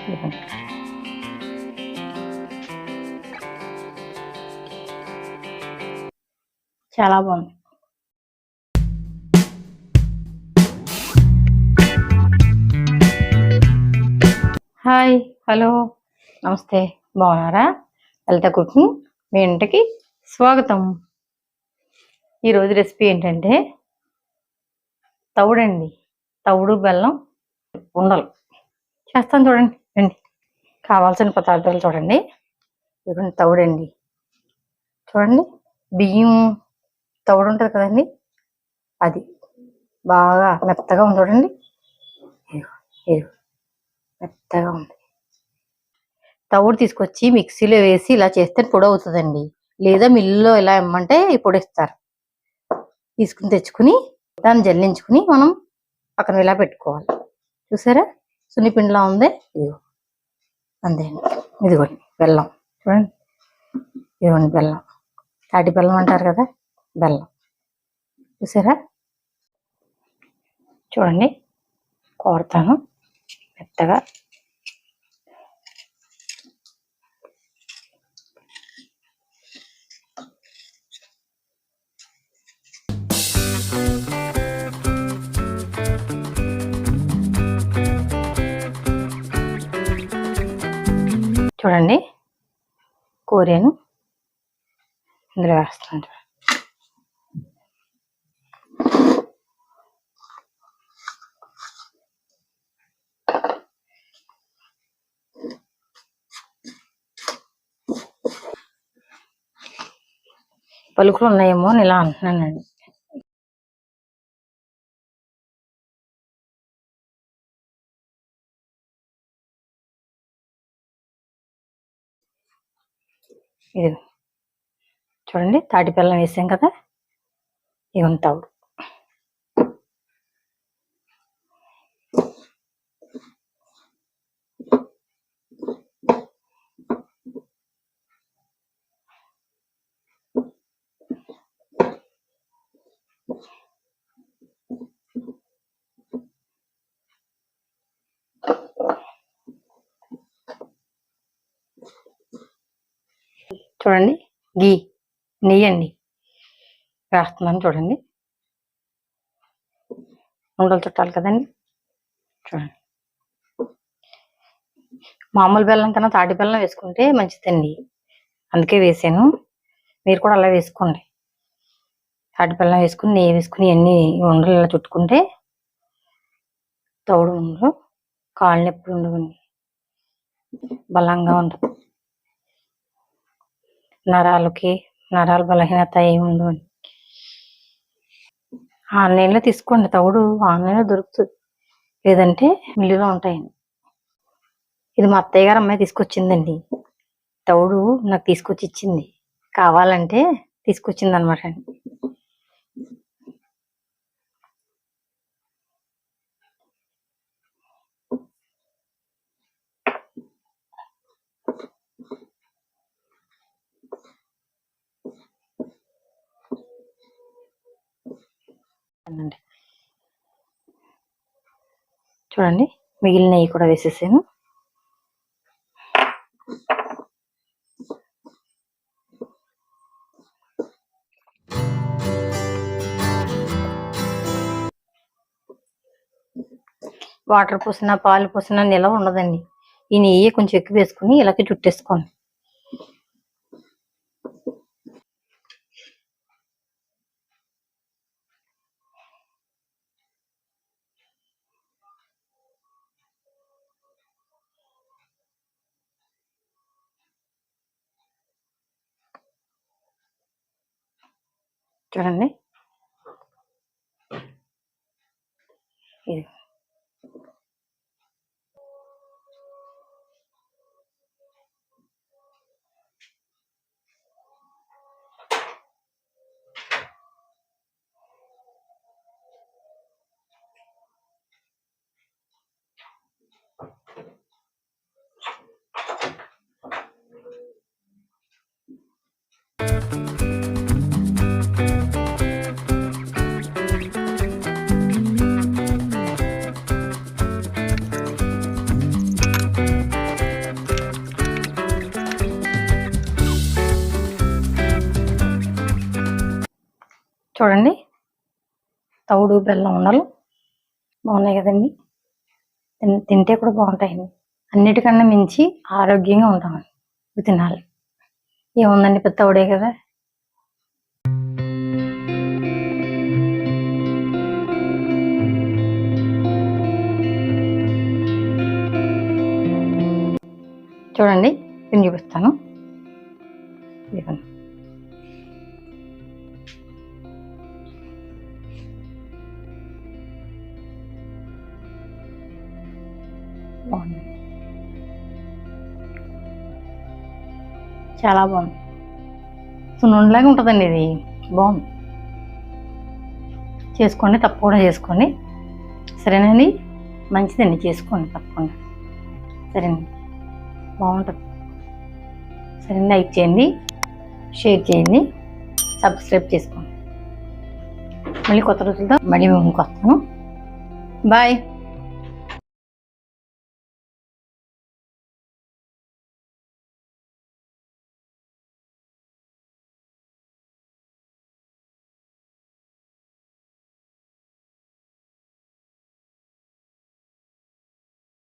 చాలా బాగుంది. Hi, hello, నమస్తే, బాగున్నారా? లలిత కుకింగ్ మీ ఇంటికి స్వాగతం. ఈరోజు రెసిపీ ఏంటంటే తవుడండి. తవుడు బెల్లం ఉండలు చేస్తాను చూడండి. రండి. కావాల్సిన పదార్థాలు చూడండి. ఇదిగోండి తవుడండి. చూడండి, బియ్యం తవుడు ఉంటుంది కదండి, అది బాగా మెత్తగా ఉంది. చూడండి, మెత్తగా ఉంది. తవుడు తీసుకొచ్చి మిక్సీలో వేసి ఇలా చేస్తే పొడి అవుతుందండి. లేదా మిల్లులో ఇలా ఇమ్మంటే పొడి ఇస్తారు. తీసుకుని తెచ్చుకుని దాన్ని జల్లించుకుని మనం పక్కన ఇలా పెట్టుకోవాలి. చూసారా, సున్నిపిండిలా ఉంది. ఇదిగో అంతే అండి. ఇదిగోండి బెల్లం. చూడండి, ఇదిగోండి బెల్లం. తాటి బెల్లం అంటారు కదా, బెల్లం. చూసారా, చూడండి కోరుతాను మెత్తగా. చూడండి, కోరాను, ఇందులో వేస్తాను. పలుకులు ఉన్నాయేమో అని ఇలా అంటున్నానండి. ఇది చూడండి, తాటి బెల్లం వేసాం కదా, ఇవి తవుడు. చూడండి, నెయ్యి అండి వేస్తున్నాను. చూడండి, ఉండలు చుట్టాలి కదండి. చూడండి, మామూలు బెల్లం కన్నా తాటి బెల్లం వేసుకుంటే మంచిదండి, అందుకే వేసాను. మీరు కూడా అలా వేసుకోండి. తాటి బెల్లం వేసుకుని నెయ్యి వేసుకుని అన్ని ఉండలు ఇలా చుట్టుకుంటే తౌడు ఉండదు, కాళ్ళు నొప్పులు ఉండవండి, బలంగా ఉంటుంది. నరాల బలహీనత ఏమి ఉండవండి. ఆన్లైన్లో తీసుకోండి, తవుడు ఆన్లైన్లో దొరుకుతుంది, లేదంటే మిల్లులో ఉంటాయండి. ఇది మా అత్తయ్య గారు అమ్మాయి తీసుకొచ్చిందండి. తవుడు నాకు తీసుకొచ్చి ఇచ్చింది, కావాలంటే తీసుకొచ్చింది అనమాట అండి. చూడండి, మిగిలిన నెయ్యి కూడా వేసేసాను. వాటర్ పోసినా పాలు పోసినా నిలవ ఉండదండి. ఈ నెయ్యి కొంచెం ఎక్కువ వేసుకుని ఇలాగే చుట్టేసుకోండి. చూడండి, ఇది చూడండి, తవుడు బెల్లం ఉండలు బాగున్నాయి కదండి. తింటే కూడా బాగుంటాయండి. అన్నిటికన్నా మించి ఆరోగ్యంగా ఉంటామండి ఇవి తినాలి. ఏముందండి, పెద్ద తవుడే కదా. చూడండి, దీన్ని చూపిస్తాను. ఇదిగోండి. బాగుంది, చాలా బాగుంది. సున్నుండలాగా ఉంటుందండి ఇది. బాగుంది, చేసుకోండి, తప్పకుండా చేసుకోండి. సరేనండి, మంచిదండి, చేసుకోండి తప్పకుండా. సరేనండి, బాగుంటుంది. సరే, లైక్ చేయండి, షేర్ చేయండి, సబ్స్క్రైబ్ చేసుకోండి. మళ్ళీ కొత్త రోజులతో మళ్ళీ మేము వస్తాను. బాయ్.